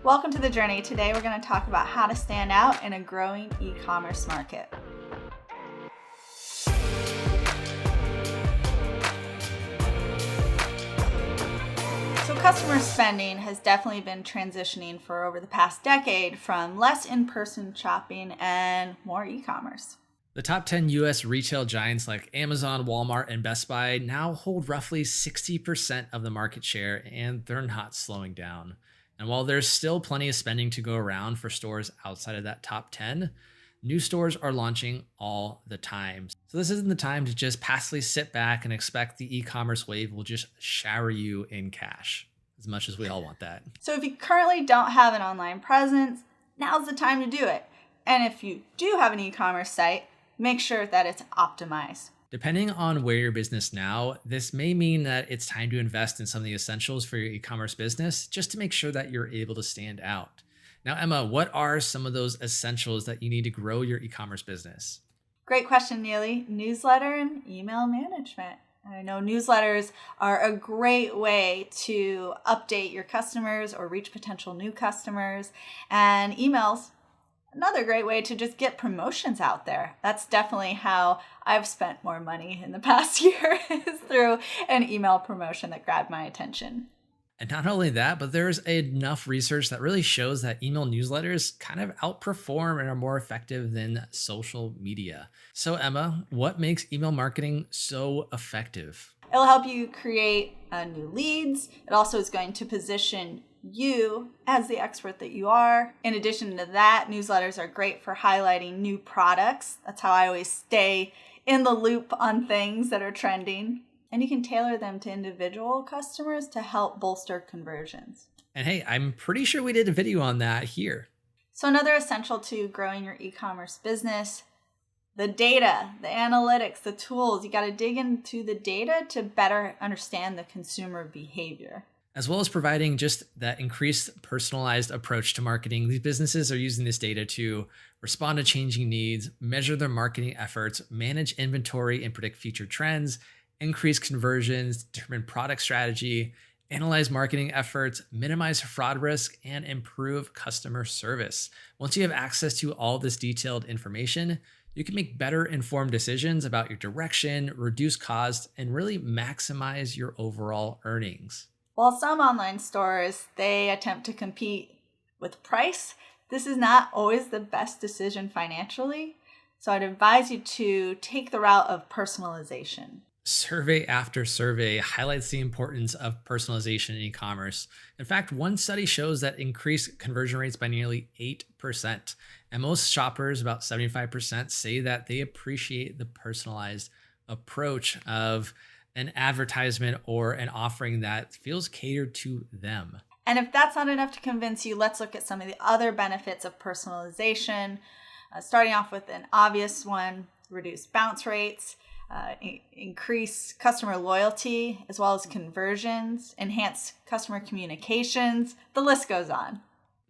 Welcome to The Journey. Today we're going to talk about how to stand out in a growing e-commerce market. So customer spending has definitely been transitioning for over the past decade from less in-person shopping and more e-commerce. The top 10 US retail giants like Amazon, Walmart, and Best Buy now hold roughly 60% of the market share, and they're not slowing down. And while there's still plenty of spending to go around for stores outside of that top 10, new stores are launching all the time. So this isn't the time to just passively sit back and expect the e-commerce wave will just shower you in cash, as much as we all want that. So if you currently don't have an online presence, now's the time to do it. And if you do have an e-commerce site, make sure that it's optimized. Depending on where your business now, this may mean that it's time to invest in some of the essentials for your e-commerce business just to make sure that you're able to stand out. Now, Emma, what are some of those essentials that you need to grow your e-commerce business? Great question, Neely. Newsletter and email management. I know newsletters are a great way to update your customers or reach potential new customers, and emails, another great way to just get promotions out there. That's definitely how I've spent more money in the past year is through an email promotion that grabbed my attention. And not only that, but there's enough research that really shows that email newsletters kind of outperform and are more effective than social media. So Emma, what makes email marketing so effective? It'll help you create new leads. It also is going to position you as the expert that you are. In addition to that, newsletters are great for highlighting new products. That's how I always stay in the loop on things that are trending. And you can tailor them to individual customers to help bolster conversions. And hey, I'm pretty sure we did a video on that here. So another essential to growing your e-commerce business, the data, the analytics, the tools. You got to dig into the data to better understand the consumer behavior. As well as providing just that increased personalized approach to marketing, these businesses are using this data to respond to changing needs, measure their marketing efforts, manage inventory and predict future trends, increase conversions, determine product strategy, analyze marketing efforts, minimize fraud risk, and improve customer service. Once you have access to all this detailed information, you can make better informed decisions about your direction, reduce costs, and really maximize your overall earnings. While some online stores, they attempt to compete with price, this is not always the best decision financially. So I'd advise you to take the route of personalization. Survey after survey highlights the importance of personalization in e-commerce. In fact, one study shows that increased conversion rates by nearly 8%. And most shoppers, about 75%, say that they appreciate the personalized approach of an advertisement or an offering that feels catered to them. And if that's not enough to convince you, let's look at some of the other benefits of personalization. Starting off with an obvious one, reduce bounce rates, increase customer loyalty, as well as conversions, enhance customer communications. The list goes on.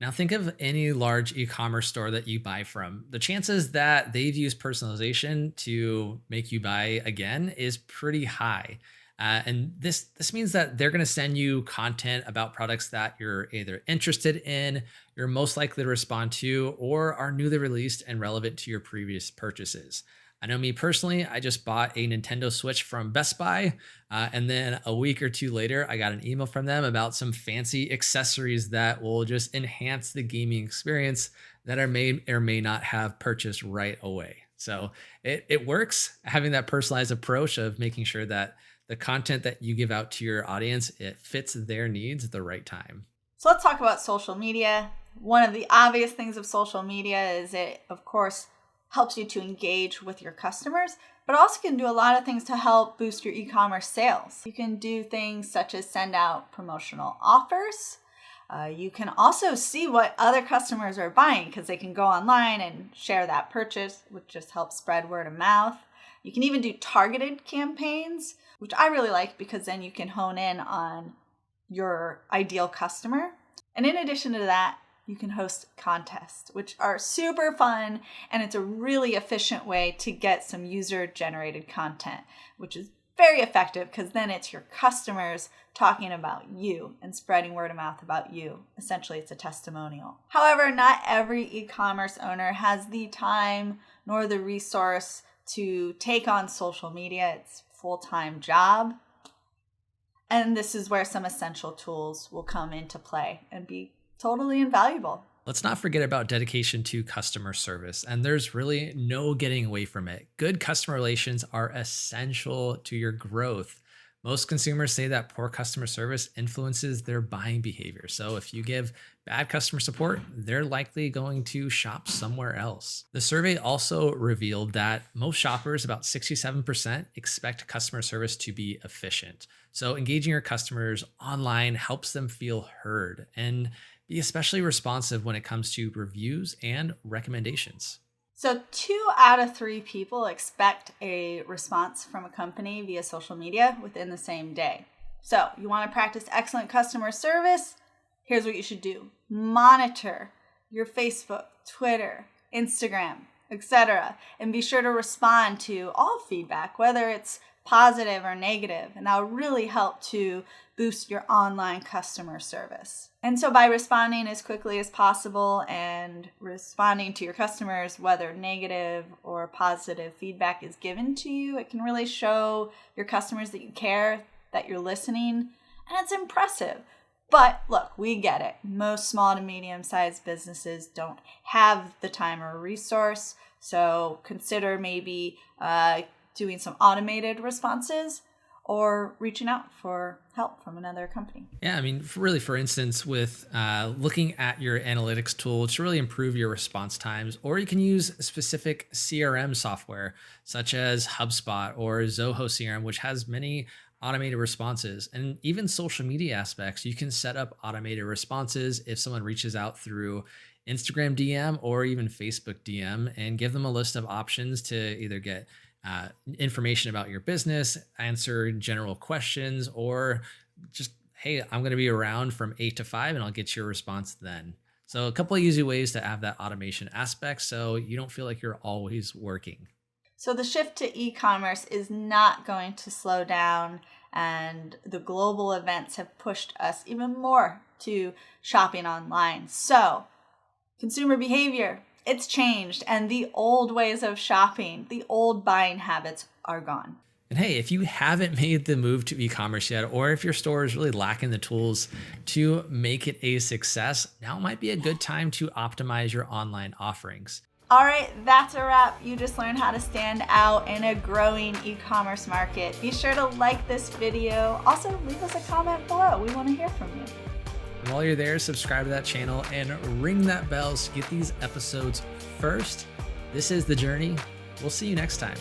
Now think of any large e-commerce store that you buy from. The chances that they've used personalization to make you buy again is pretty high. And this means that they're going to send you content about products that you're either interested in, you're most likely to respond to, or are newly released and relevant to your previous purchases. I know me personally, I just bought a Nintendo Switch from Best Buy, and then a week or two later, I got an email from them about some fancy accessories that will just enhance the gaming experience that I may or may not have purchased right away. So it works, having that personalized approach of making sure that the content that you give out to your audience, it fits their needs at the right time. So let's talk about social media. One of the obvious things of social media is it, of course, helps you to engage with your customers, but also can do a lot of things to help boost your e-commerce sales. You can do things such as send out promotional offers. You can also see what other customers are buying because they can go online and share that purchase, which just helps spread word of mouth. You can even do targeted campaigns, which I really like because then you can hone in on your ideal customer. And in addition to that, you can host contests, which are super fun, and it's a really efficient way to get some user-generated content, which is very effective because then it's your customers talking about you and spreading word of mouth about you. Essentially, it's a testimonial. However, not every e-commerce owner has the time nor the resource to take on social media. It's a full-time job. And this is where some essential tools will come into play and be totally invaluable. Let's not forget about dedication to customer service, and there's really no getting away from it. Good customer relations are essential to your growth. Most consumers say that poor customer service influences their buying behavior. So if you give bad customer support, they're likely going to shop somewhere else. The survey also revealed that most shoppers, about 67%, expect customer service to be efficient. So engaging your customers online helps them feel heard and be especially responsive when it comes to reviews and recommendations. So 2 out of 3 people expect a response from a company via social media within the same day. So you want to practice excellent customer service? Here's what you should do. Monitor your Facebook, Twitter, Instagram, etc. And be sure to respond to all feedback, whether it's positive or negative, and that'll really help to boost your online customer service. And so by responding as quickly as possible and responding to your customers, whether negative or positive feedback is given to you, it can really show your customers that you care, that you're listening, and it's impressive. But look, we get it. Most small to medium-sized businesses don't have the time or resource, so consider maybe doing some automated responses or reaching out for help from another company. Yeah, I mean, really, for instance, with looking at your analytics tool to really improve your response times, or you can use specific CRM software such as HubSpot or Zoho CRM, which has many automated responses. And even social media aspects, you can set up automated responses if someone reaches out through Instagram DM or even Facebook DM, and give them a list of options to either get information about your business, answer general questions, or just, hey, I'm going to be around from 8 to 5 and I'll get your response then. So a couple of easy ways to have that automation aspect so you don't feel like you're always working. So the shift to e-commerce is not going to slow down, and the global events have pushed us even more to shopping online. So consumer behavior, it's changed, and the old ways of shopping, the old buying habits are gone. And hey, if you haven't made the move to e-commerce yet, or if your store is really lacking the tools to make it a success, now might be a good time to optimize your online offerings. All right, that's a wrap. You just learned how to stand out in a growing e-commerce market. Be sure to like this video. Also, leave us a comment below. We want to hear from you. And while you're there, subscribe to that channel and ring that bell to get these episodes first. This is The Journey. We'll see you next time.